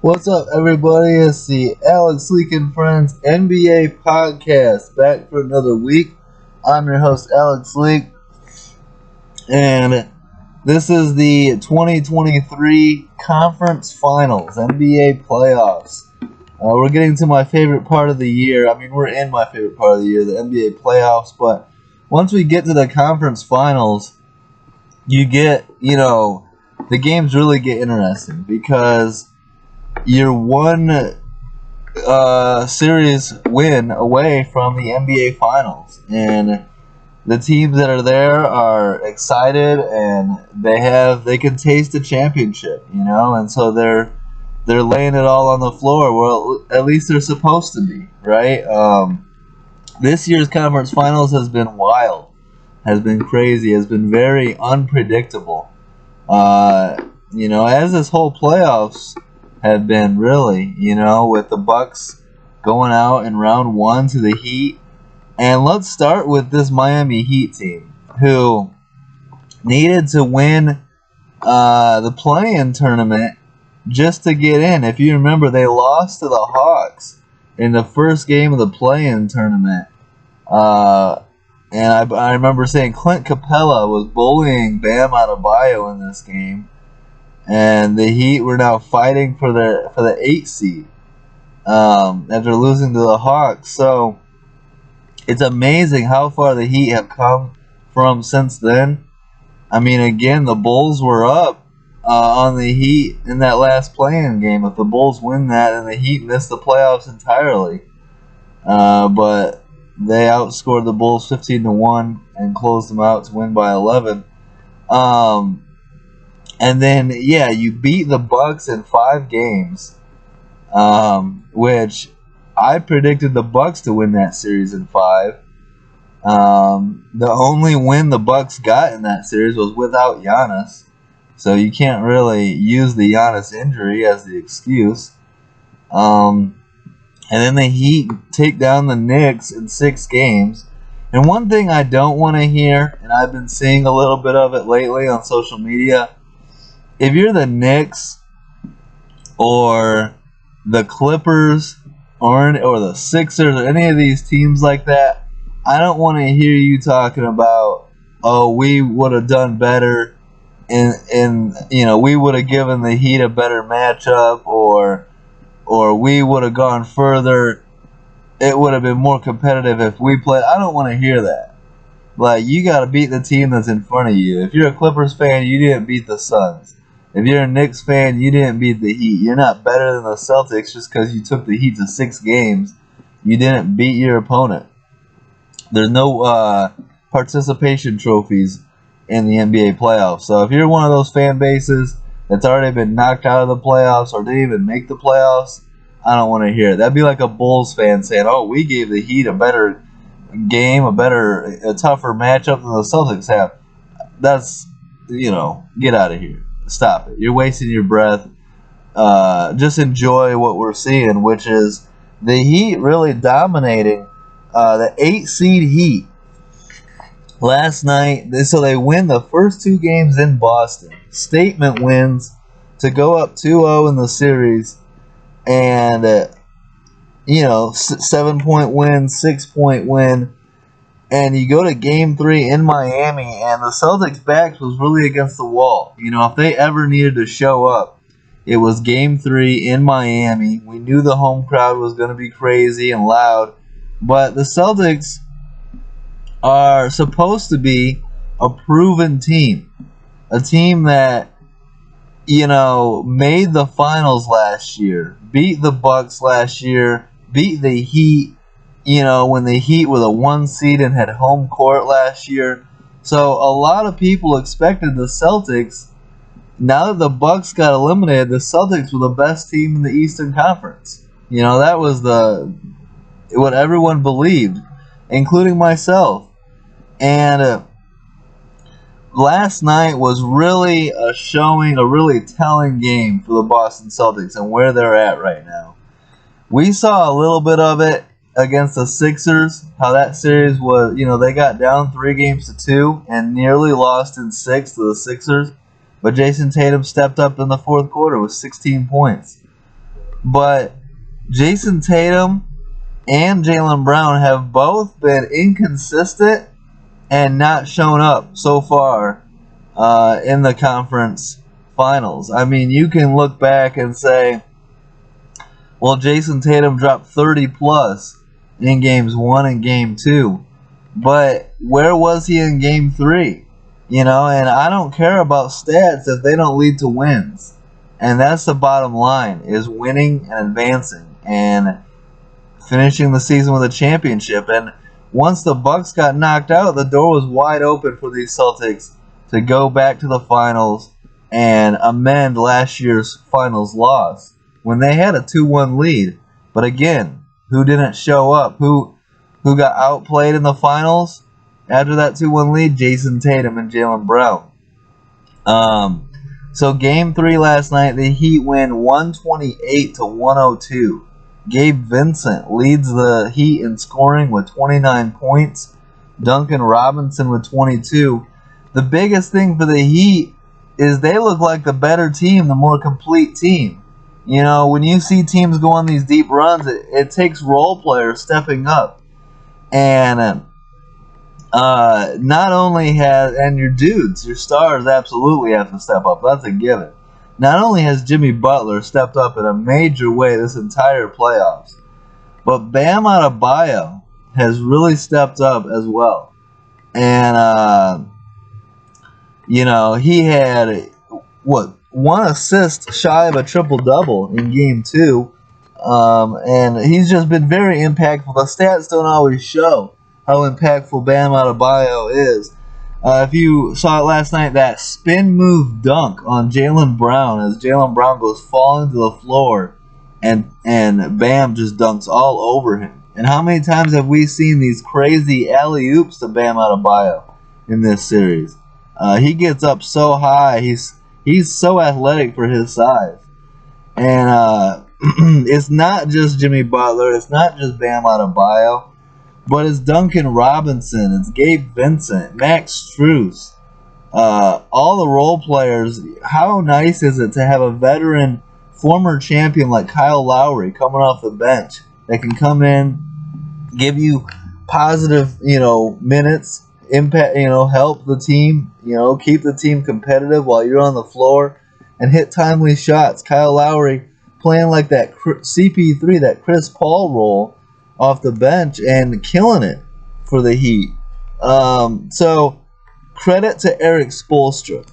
What's up, everybody? It's the Alex Leak and Friends NBA podcast, back for another week. I'm your host, Alex Leak, and this is the 2023 Conference Finals, NBA playoffs. We're getting to my favorite part of the year. We're in my favorite part of the year, the NBA playoffs, but once we get to the Conference Finals, the games really get interesting because you're one series win away from the NBA Finals, and the teams that are there are excited and they can taste the championship, and so they're laying it all on the floor. Well, at least they're supposed to be, right? This year's Conference Finals has been wild, has been crazy, has been very unpredictable. As this whole playoffs have been, really, with the Bucks going out in round one to the Heat. And let's start with this Miami Heat team, who needed to win the play-in tournament just to get in. If you remember, they lost to the Hawks in the first game of the play-in tournament. And I remember saying Clint Capella was bullying Bam Adebayo in this game. And the Heat were now fighting for the 8th seed after losing to the Hawks. So it's amazing how far the Heat have come from since then. Again, the Bulls were up on the Heat in that last play-in game. If the Bulls win that, then the Heat missed the playoffs entirely. But they outscored the Bulls 15-1 and closed them out to win by 11. And then, you beat the Bucks in 5 games, which I predicted the Bucks to win that series in 5. The only win the Bucks got in that series was without Giannis, so you can't really use the Giannis injury as the excuse. And then the Heat take down the Knicks in 6 games. And one thing I don't want to hear, and I've been seeing a little bit of it lately on social media, if you're the Knicks or the Clippers or the Sixers or any of these teams like that, I don't want to hear you talking about, we would have done better and we would have given the Heat a better matchup or we would have gone further. It would have been more competitive if we played. I don't want to hear that. Like, you got to beat the team that's in front of you. If you're a Clippers fan, you didn't beat the Suns. If you're a Knicks fan, you didn't beat the Heat. You're not better than the Celtics just because you took the Heat to 6 games. You didn't beat your opponent. There's no participation trophies in the NBA playoffs. So if you're one of those fan bases that's already been knocked out of the playoffs or didn't even make the playoffs, I don't want to hear it. That'd be like a Bulls fan saying, we gave the Heat a better game, a tougher matchup than the Celtics have. That's, get out of here. Stop it. You're wasting your breath. Just enjoy what we're seeing, which is the Heat really dominating the 8th seed Heat last night. So they win the first 2 games in Boston. Statement wins to go up 2-0 in the series. And, 7-point win, 6-point win. And you go to Game 3 in Miami, and the Celtics' backs was really against the wall. If they ever needed to show up, it was Game 3 in Miami. We knew the home crowd was going to be crazy and loud. But the Celtics are supposed to be a proven team. A team that, made the finals last year, beat the Bucks last year, beat the Heat, when the Heat were the 1 seed and had home court last year. So a lot of people expected the Celtics, now that the Bucks got eliminated, the Celtics were the best team in the Eastern Conference. That was what everyone believed, including myself. And last night was really a really telling game for the Boston Celtics and where they're at right now. We saw a little bit of it against the Sixers, how that series was, they got down 3-2 and nearly lost in 6 to the Sixers. But Jason Tatum stepped up in the fourth quarter with 16 points. But Jason Tatum and Jaylen Brown have both been inconsistent and not shown up so far in the conference finals. I mean, you can look back and say, well, Jason Tatum dropped 30 plus in games 1 and game 2. But where was he in game 3? And I don't care about stats if they don't lead to wins. And that's the bottom line, is winning and advancing and finishing the season with a championship. And once the Bucks got knocked out, the door was wide open for these Celtics to go back to the finals and amend last year's finals loss when they had a 2-1 lead. But again, who didn't show up? Who got outplayed in the finals after that 2-1 lead? Jason Tatum and Jaylen Brown. So game 3 last night, the Heat win 128-102. Gabe Vincent leads the Heat in scoring with 29 points. Duncan Robinson with 22. The biggest thing for the Heat is they look like the better team, the more complete team. When you see teams go on these deep runs, it takes role players stepping up. And not only and your dudes, your stars absolutely have to step up. That's a given. Not only has Jimmy Butler stepped up in a major way this entire playoffs, but Bam Adebayo has really stepped up as well. And, he had, one assist shy of a triple-double in game 2. And he's just been very impactful. The stats don't always show how impactful Bam Adebayo is. If you saw it last night, that spin move dunk on Jaylen Brown as Jaylen Brown goes falling to the floor and Bam just dunks all over him. And how many times have we seen these crazy alley-oops to Bam Adebayo in this series? He gets up so high. He's so athletic for his size. And it's not just Jimmy Butler. It's not just Bam Adebayo. But it's Duncan Robinson, it's Gabe Vincent, Max Strus, all the role players. How nice is it to have a veteran, former champion like Kyle Lowry coming off the bench that can come in, give you positive, minutes, impact, help the team, keep the team competitive while you're on the floor, and hit timely shots. Kyle Lowry playing like that CP3, that Chris Paul role off the bench and killing it for the Heat. So credit to Eric Spoelstra,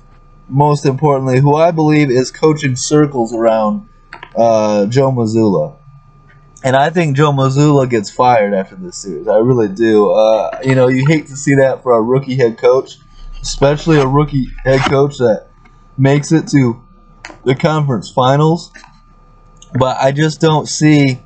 most importantly, who I believe is coaching circles around Joe Mazzulla. And I think Joe Mazzulla gets fired after this series. I really do. You hate to see that for a rookie head coach, especially a rookie head coach that makes it to the conference finals. But I just don't see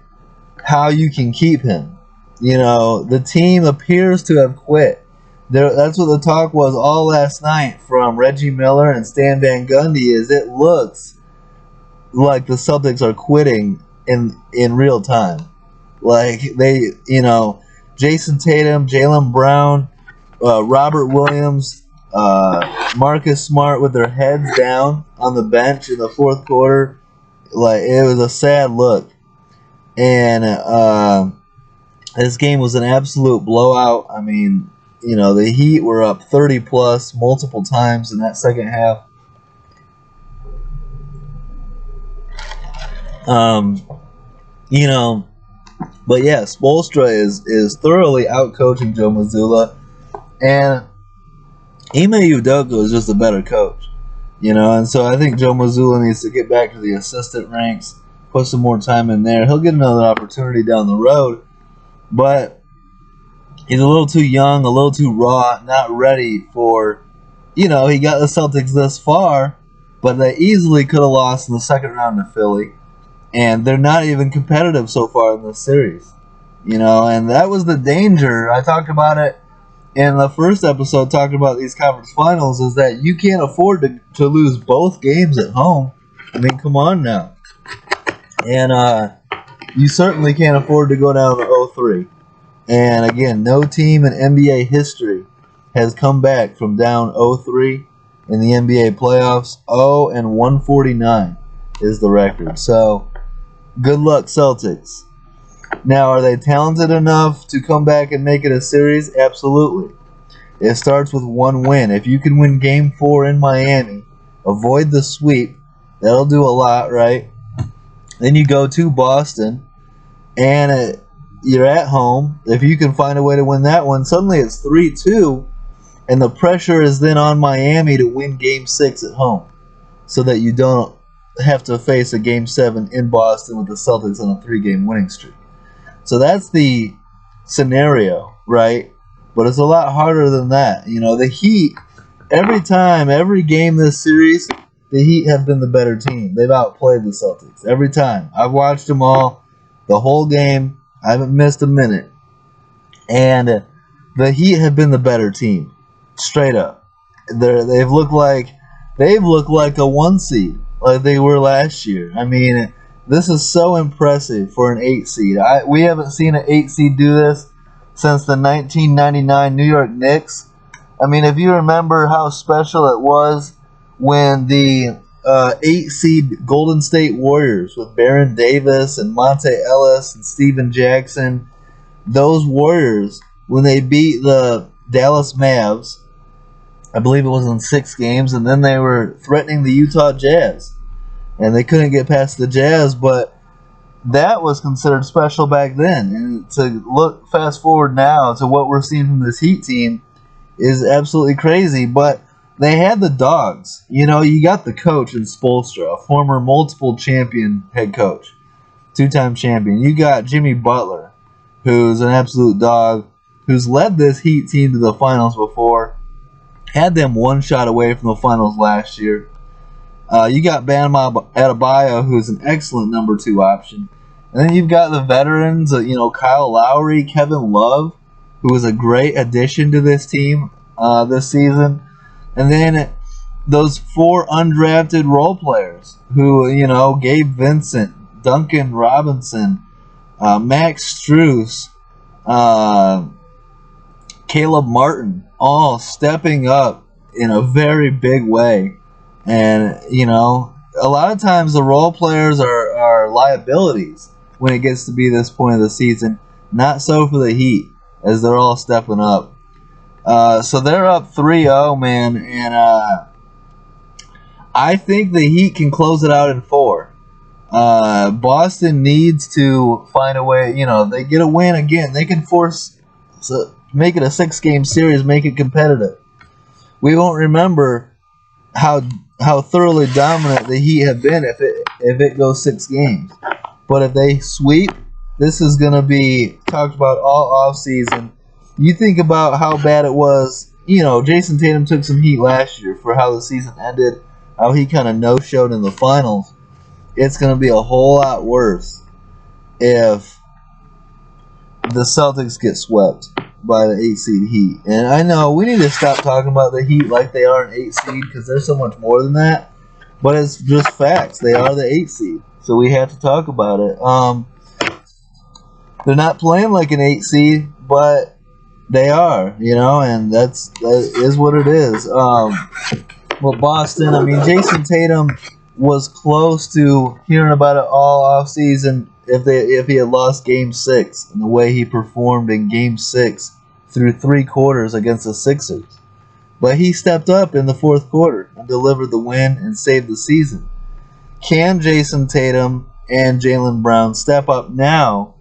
how you can keep him. The team appears to have quit. That's what the talk was all last night from Reggie Miller and Stan Van Gundy, is it looks like the Celtics are quitting in real time. Like they, Jason Tatum, Jaylen Brown, Robert Williams, Marcus Smart with their heads down on the bench in the fourth quarter. Like, it was a sad look. And this game was an absolute blowout. I mean, the Heat were up 30 plus multiple times in that second half. But yeah, Spoelstra is thoroughly out-coaching Joe Mazzulla, and Ime Udoka is just a better coach, and so I think Joe Mazzulla needs to get back to the assistant ranks, put some more time in there. He'll get another opportunity down the road, but he's a little too young, a little too raw, not ready for, he got the Celtics this far, but they easily could have lost in the second round to Philly, and they're not even competitive so far in this series, and that was the danger. I talked about it in the first episode, talking about these conference finals, is that you can't afford to lose both games at home. I mean, come on now. And you certainly can't afford to go down to 0-3. And again, no team in NBA history has come back from down 0-3 in the NBA playoffs. 0-149 is the record. So Good luck, Celtics. Now, are they talented enough to come back and make it a series? Absolutely. It starts with one win. If you can win Game 4 in Miami, avoid the sweep. That'll do a lot, right? Then you go to Boston, and you're at home. If you can find a way to win that one, suddenly it's 3-2, and the pressure is then on Miami to win Game 6 at home so that you don't have to face a Game 7 in Boston with the Celtics on a 3-game winning streak. So that's the scenario, right? But it's a lot harder than that. You know, the Heat, every game this series, the Heat have been the better team. They've outplayed the Celtics every time. I've watched them all, the whole game. I haven't missed a minute. And the Heat have been the better team, straight up. They've looked like a 1 seed, like they were last year. I mean, this is so impressive for an 8 seed. We haven't seen an 8 seed do this since the 1999 New York Knicks. I mean, if you remember how special it was when the 8 seed Golden State Warriors with Baron Davis and Monte Ellis and Steven Jackson, those Warriors, when they beat the Dallas Mavs, I believe it was in 6 games, and then they were threatening the Utah Jazz, and they couldn't get past the Jazz, but that was considered special back then. And to look fast forward now to what we're seeing from this Heat team is absolutely crazy. But they had the dogs. You know, you got the coach in Spoelstra, a former multiple champion head coach, 2-time champion. You got Jimmy Butler, who's an absolute dog, who's led this Heat team to the finals before, had them 1 shot away from the finals last year. You got Bam Adebayo, who's an excellent number 2 option. And then you've got the veterans, Kyle Lowry, Kevin Love, who was a great addition to this team this season. And then those 4 undrafted role players who, Gabe Vincent, Duncan Robinson, Max Strus, Caleb Martin, all stepping up in a very big way. And, a lot of times the role players are liabilities when it gets to be this point of the season. Not so for the Heat, as they're all stepping up. So they're up 3-0, man, and I think the Heat can close it out in 4. Boston needs to find a way, they get a win again. They can make it a 6-game series, make it competitive. We won't remember how thoroughly dominant the Heat have been if it goes 6 games. But if they sweep, this is going to be talked about all offseason. You think about how bad it was. Jason Tatum took some heat last year for how the season ended, how he kind of no-showed in the finals. It's going to be a whole lot worse if the Celtics get swept by the 8 seed Heat. And I know we need to stop talking about the Heat like they are an 8 seed, because they're so much more than that. But it's just facts. They are the 8 seed. So we have to talk about it. They're not playing like an 8 seed, but they are, and that is what it is. But Boston, I mean, Jason Tatum was close to hearing about it all offseason if he had lost Game 6 and the way he performed in Game 6 through 3 quarters against the Sixers. But he stepped up in the 4th quarter and delivered the win and saved the season. Can Jason Tatum and Jaylen Brown step up now,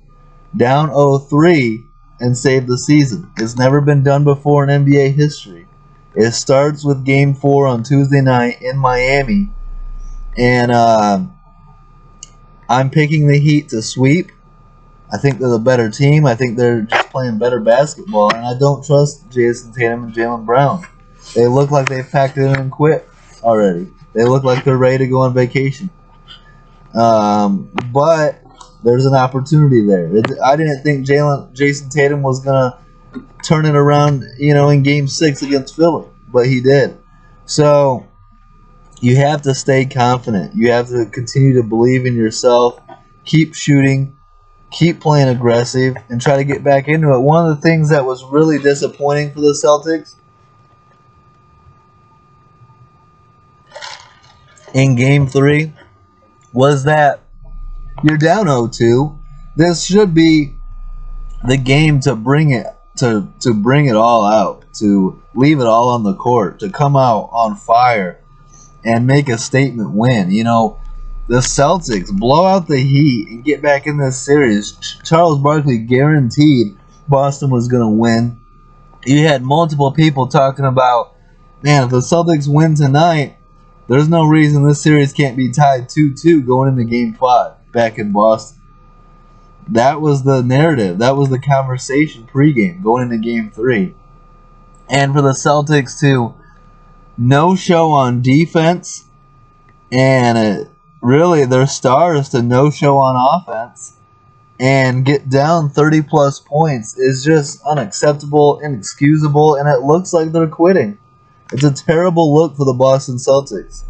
down 0-3, and save the season? It's never been done before in NBA history. It starts with Game 4 on Tuesday night in Miami. And I'm picking the Heat to sweep. I think they're the better team. I think they're just playing better basketball. And I don't trust Jason Tatum and Jaylen Brown. They look like they've packed it in and quit already. They look like they're ready to go on vacation. But there's an opportunity there. I didn't think Jason Tatum was going to turn it around, in Game 6 against Philly. But he did. So you have to stay confident. You have to continue to believe in yourself. Keep shooting. Keep playing aggressive. And try to get back into it. One of the things that was really disappointing for the Celtics in Game 3 was that You're down 0-2. This should be the game to bring it to bring it all out, to leave it all on the court, to come out on fire and make a statement win. You know, the Celtics blow out the Heat and get back in this series. Charles Barkley guaranteed Boston was going to win. You had multiple people talking about, man, if the Celtics win tonight, there's no reason this series can't be tied 2-2 going into Game 5 back in Boston. That was the narrative. That was the conversation pregame going into Game 3. And for the Celtics to no-show on defense and really their stars to no-show on offense and get down 30-plus points is just unacceptable, inexcusable, and it looks like they're quitting. It's a terrible look for the Boston Celtics.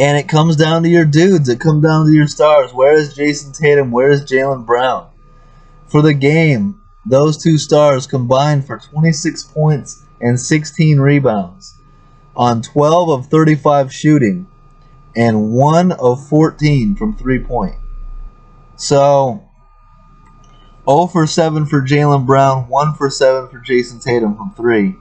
And it comes down to your dudes. It comes down to your stars. Where is Jason Tatum? Where is Jaylen Brown? For the game, those two stars combined for 26 points and 16 rebounds on 12 of 35 shooting and 1 of 14 from three-point. So, 0 for 7 for Jaylen Brown, 1 for 7 for Jason Tatum from 3.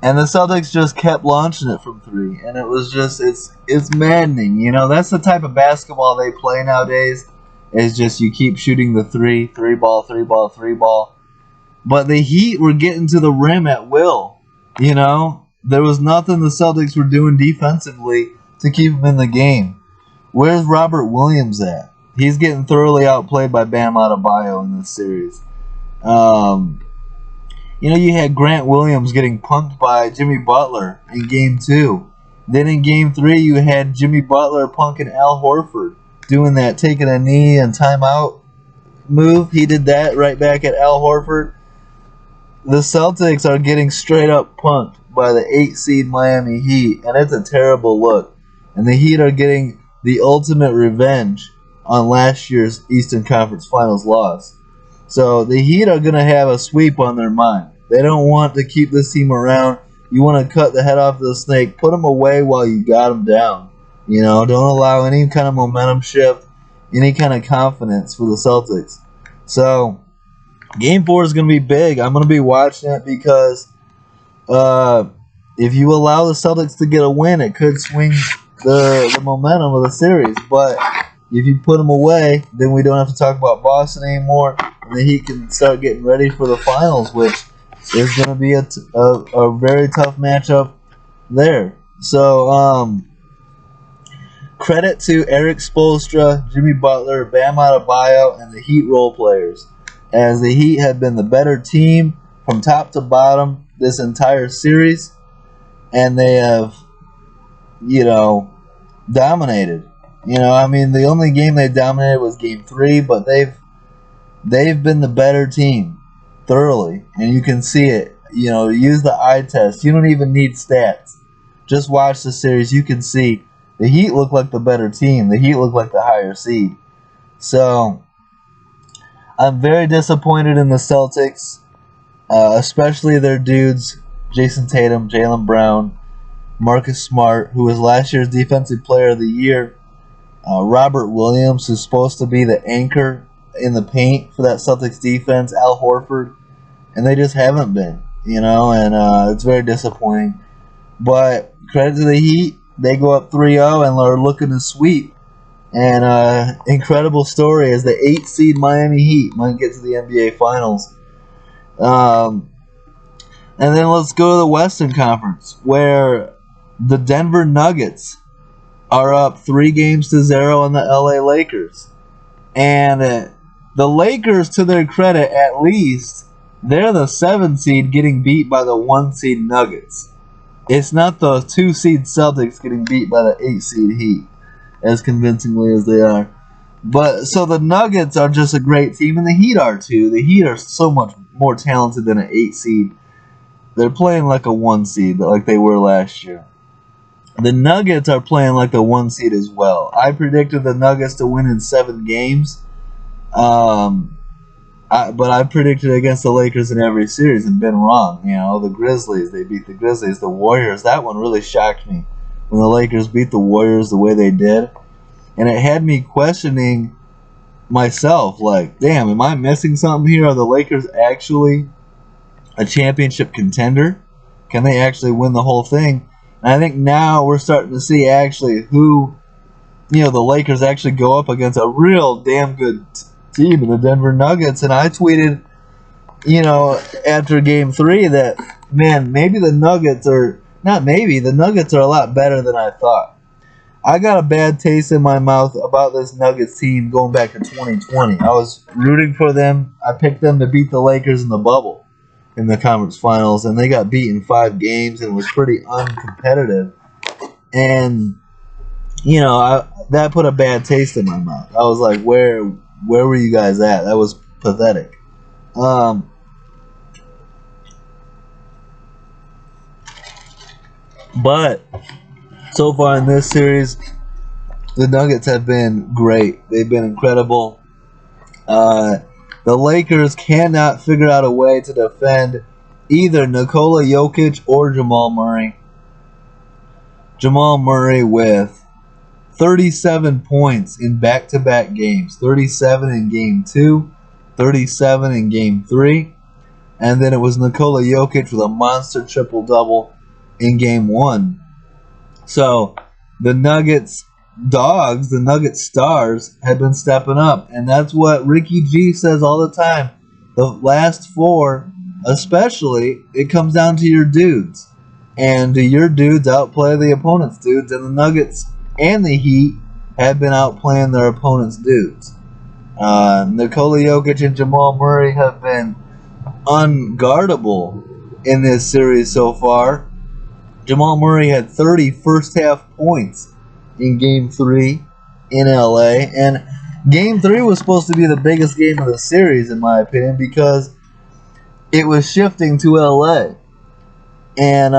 And the Celtics just kept launching it from 3. And it was just, it's maddening. You know, that's the type of basketball they play nowadays. Is just you keep shooting the 3 ball, 3 ball, 3 ball. But the Heat were getting to the rim at will. You know, there was nothing the Celtics were doing defensively to keep them in the game. Where's Robert Williams at? He's getting thoroughly outplayed by Bam Adebayo in this series. You know, you had Grant Williams getting punked by Jimmy Butler in Game 2. Then in Game 3, you had Jimmy Butler punking Al Horford, doing that taking a knee and timeout move. He did that right back at Al Horford. The Celtics are getting straight up punked by the 8-seed Miami Heat, and it's a terrible look. And the Heat are getting the ultimate revenge on last year's Eastern Conference Finals loss. So the Heat are going to have a sweep on their mind. They don't want to keep this team around. You want to cut the head off the snake. Put them away while you got them down. You know, don't allow any kind of momentum shift, any kind of confidence for the Celtics. So Game 4 is going to be big. I'm going to be watching it because if you allow the Celtics to get a win, it could swing the momentum of the series. But if you put them away, then we don't have to talk about Boston anymore, and the Heat can start getting ready for the finals, which is going to be a very tough matchup there. So, credit to Eric Spoelstra, Jimmy Butler, Bam Adebayo, and the Heat role players, as the Heat have been the better team from top to bottom this entire series, and they have, you know, dominated. You know, I mean, the only game they dominated was Game 3, but they've been the better team thoroughly, and you can see it. You know, use the eye test. You don't even need stats. Just watch the series. You can see the Heat look like the better team. The Heat look like the higher seed. So, I'm very disappointed in the Celtics, especially their dudes, Jason Tatum, Jaylen Brown, Marcus Smart, who was last year's Defensive Player of the Year, Robert Williams, who's supposed to be the anchor in the paint for that Celtics defense, Al Horford, and they just haven't been, you know, and it's very disappointing. But credit to the Heat, they go up 3-0 and are looking to sweep. And incredible story as the 8-seed Miami Heat might get to the NBA Finals. And then let's go to the Western Conference, where the Denver Nuggets are up 3-0 on the LA Lakers. And the Lakers, to their credit at least, they're the 7-seed getting beat by the 1-seed Nuggets. It's not the 2-seed Celtics getting beat by the 8-seed Heat, as convincingly as they are. But so the Nuggets are just a great team, and the Heat are too. The Heat are so much more talented than an 8-seed. They're playing like a 1-seed, like they were last year. The Nuggets are playing like the 1-seed as well. I predicted the Nuggets to win in 7 games. But I predicted against the Lakers in every series and been wrong. You know, the Grizzlies, they beat the Grizzlies. The Warriors, that one really shocked me when the Lakers beat the Warriors the way they did. and it had me questioning myself, like, damn, am I missing something here? Are the Lakers actually a championship contender? Can they actually win the whole thing? And I think now we're starting to see actually who, the Lakers actually go up against a real damn good team in the Denver Nuggets. And I tweeted, after game 3 that, man, maybe the Nuggets are, not maybe, the Nuggets are a lot better than I thought. I got a bad taste in my mouth about this Nuggets team going back to 2020. I was rooting for them. I picked them to beat the Lakers in the bubble in the conference finals, and they got beat in 5 games and was pretty uncompetitive. And, that put a bad taste in my mouth. I was like, where were you guys at? That was pathetic. But so far in this series, the Nuggets have been great. They've been incredible. The Lakers cannot figure out a way to defend either Nikola Jokic or Jamal Murray. Jamal Murray with 37 points in back-to-back games. 37 in Game 2, 37 in Game 3. And then it was Nikola Jokic with a monster triple-double in Game 1. So the Nuggets dogs, the Nuggets stars, have been stepping up. And that's what Ricky G says all the time. The last 4, especially, it comes down to your dudes. And do your dudes outplay the opponent's dudes? And the Nuggets and the Heat have been outplaying their opponent's dudes. Nikola Jokic and Jamal Murray have been unguardable in this series so far. Jamal Murray had 30 first-half points in Game 3 in LA. And Game 3 was supposed to be the biggest game of the series, in my opinion, because it was shifting to LA. And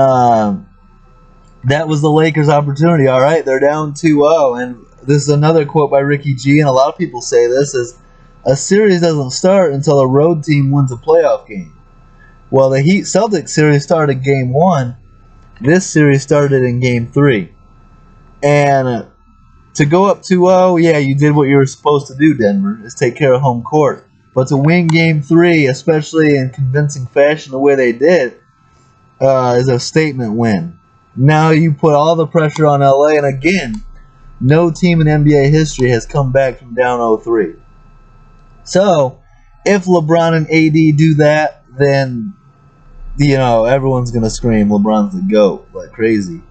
that was the Lakers' opportunity. All right, they're down 2-0. And this is another quote by Ricky G, and a lot of people say this, is a series doesn't start until a road team wins a playoff game. Well, the Heat-Celtics series started Game 1. This series started in Game 3. And to go up 2-0, yeah, you did what you were supposed to do, Denver, is take care of home court. But to win Game 3, especially in convincing fashion the way they did, is a statement win. Now you put all the pressure on LA, and again, no team in NBA history has come back from down 0-3. So, if LeBron and AD do that, then, everyone's going to scream LeBron's the GOAT like crazy.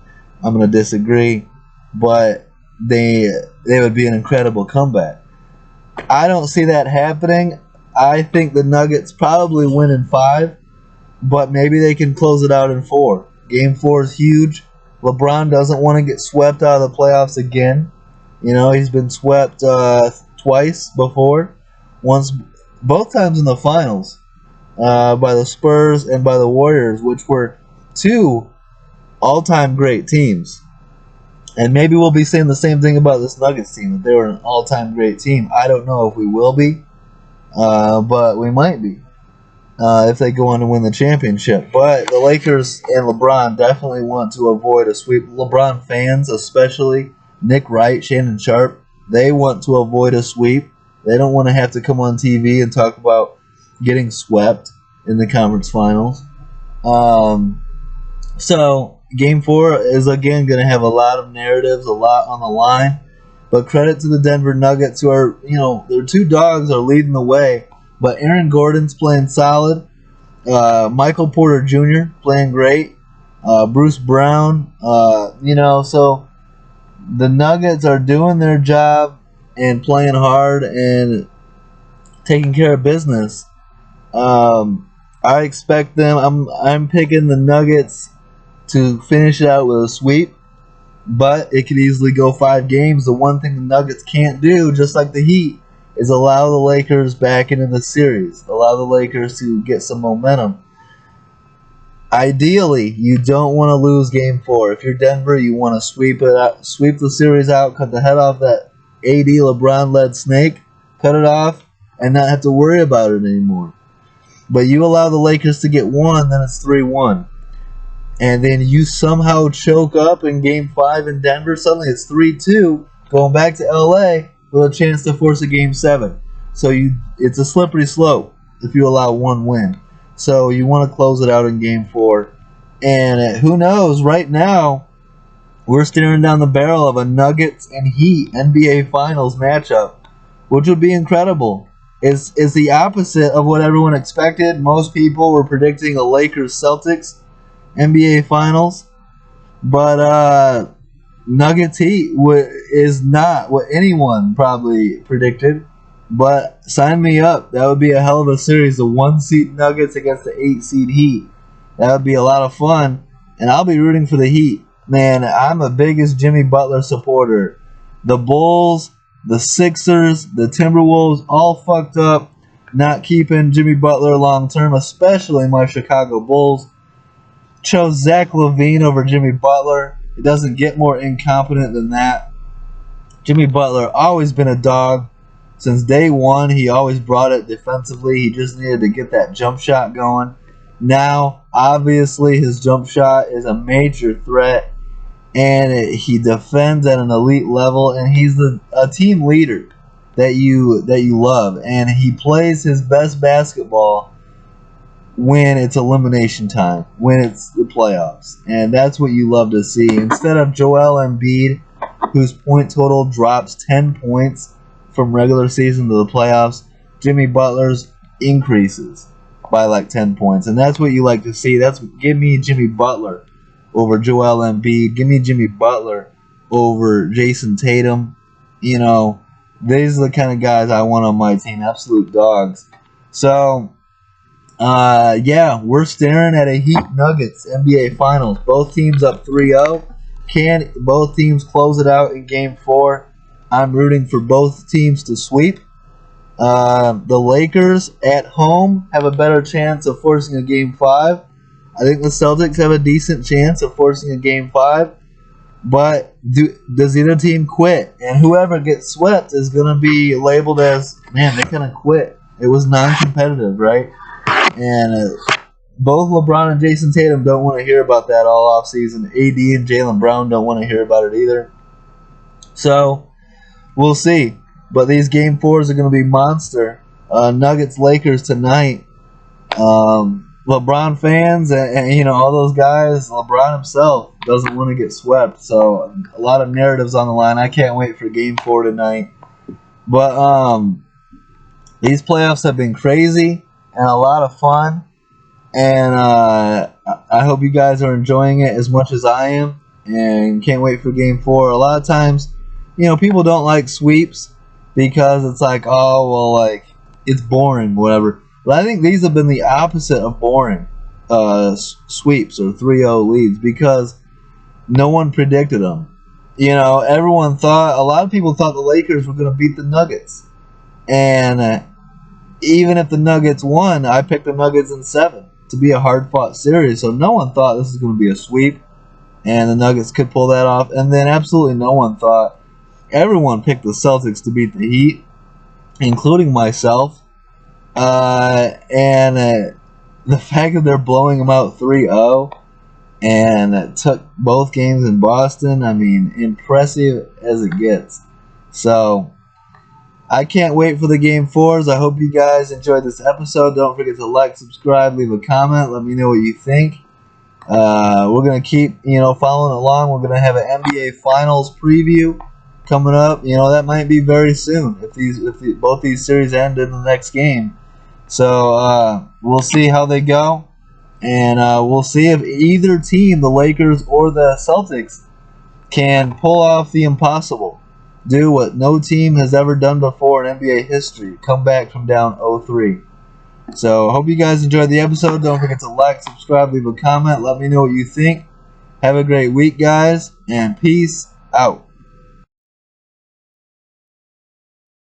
I'm going to disagree, but they would be an incredible comeback. I don't see that happening. I think the Nuggets probably win in 5, but maybe they can close it out in 4. Game 4 is huge. LeBron doesn't want to get swept out of the playoffs again. He's been swept twice before. Both times in the finals by the Spurs and by the Warriors, which were 2 all-time great teams. And maybe we'll be saying the same thing about this Nuggets team, that they were an all-time great team. I don't know if we will be, but we might be if they go on to win the championship. But the Lakers and LeBron definitely want to avoid a sweep. LeBron fans, especially Nick Wright, Shannon Sharp, they want to avoid a sweep. They don't want to have to come on TV and talk about getting swept in the conference finals. So Game 4 is again going to have a lot of narratives, a lot on the line. But credit to the Denver Nuggets, who are, their 2 dogs are leading the way. But Aaron Gordon's playing solid. Michael Porter Jr. playing great. Bruce Brown, so the Nuggets are doing their job and playing hard and taking care of business. I expect them. I'm picking the Nuggets to finish it out with a sweep, but it could easily go 5 games. The one thing the Nuggets can't do, just like the Heat, is allow the Lakers back into the series. Allow the Lakers to get some momentum. Ideally, you don't want to lose Game 4. If you're Denver, you want to sweep it out, sweep the series out, cut the head off that AD LeBron-led snake, cut it off, and not have to worry about it anymore. But you allow the Lakers to get 1, then it's 3-1. And then you somehow choke up in Game 5 in Denver, suddenly it's 3-2. going back to LA with a chance to force a Game 7. So it's a slippery slope if you allow one win. So you want to close it out in Game 4. And who knows, right now, we're staring down the barrel of a Nuggets and Heat NBA Finals matchup, which would be incredible. It's the opposite of what everyone expected. Most people were predicting a Lakers-Celtics NBA Finals. But Nuggets Heat is not what anyone probably predicted. But sign me up. That would be a hell of a series. The 1-seed Nuggets against the 8-seed Heat. That would be a lot of fun. And I'll be rooting for the Heat. Man, I'm the biggest Jimmy Butler supporter. The Bulls, the Sixers, the Timberwolves, all fucked up. Not keeping Jimmy Butler long term, especially my Chicago Bulls. Chose Zach LaVine over Jimmy Butler. It doesn't get more incompetent than that. Jimmy Butler always been a dog. Since day one, he always brought it defensively. He just needed to get that jump shot going. Now, obviously, his jump shot is a major threat, and he defends at an elite level, and he's a team leader that you love. And he plays his best basketball when it's elimination time, when it's the playoffs. And that's what you love to see. Instead of Joel Embiid, whose point total drops 10 points from regular season to the playoffs, Jimmy Butler's increases by like 10 points. And that's what you like to see. Give me Jimmy Butler over Joel Embiid. Give me Jimmy Butler over Jason Tatum. You know, these are the kind of guys I want on my team. Absolute dogs. So yeah, we're staring at a Heat Nuggets NBA Finals. Both teams up 3-0. Can both teams close it out in Game 4? I'm rooting for both teams to sweep. The Lakers at home have a better chance of forcing a Game 5. I think the Celtics have a decent chance of forcing a Game 5. But does either team quit? And whoever gets swept is going to be labeled as, man, they kind of quit. It was non-competitive, right? And both LeBron and Jason Tatum don't want to hear about that all offseason. AD and Jaylen Brown don't want to hear about it either. So, we'll see. But these Game 4s are going to be monster. Nuggets-Lakers tonight. LeBron fans and you know, all those guys, LeBron himself doesn't want to get swept. So, a lot of narratives on the line. I can't wait for Game 4 tonight. But these playoffs have been crazy and a lot of fun, and I hope you guys are enjoying it as much as I am, and can't wait for Game 4. A lot of times, you know, people don't like sweeps because it's like, oh, well, like, it's boring, whatever. But I think these have been the opposite of boring sweeps or 3-0 leads because no one predicted them. You know, a lot of people thought the Lakers were going to beat the Nuggets, and even if the Nuggets won, I picked the Nuggets in 7 to be a hard-fought series. So no one thought this was going to be a sweep, and the Nuggets could pull that off. And then absolutely no one thought. Everyone picked the Celtics to beat the Heat, including myself. And the fact that they're blowing them out 3-0 and took both games in Boston, I mean, impressive as it gets. So I can't wait for the Game 4s. I hope you guys enjoyed this episode. Don't forget to like, subscribe, leave a comment. Let me know what you think. We're going to keep, following along. We're going to have an NBA Finals preview coming up. That might be very soon if both these series end in the next game. So we'll see how they go. And we'll see if either team, the Lakers or the Celtics, can pull off the impossible. Do what no team has ever done before in NBA history. Come back from down 0-3. So, hope you guys enjoyed the episode. Don't forget to like, subscribe, leave a comment. Let me know what you think. Have a great week, guys, and peace out.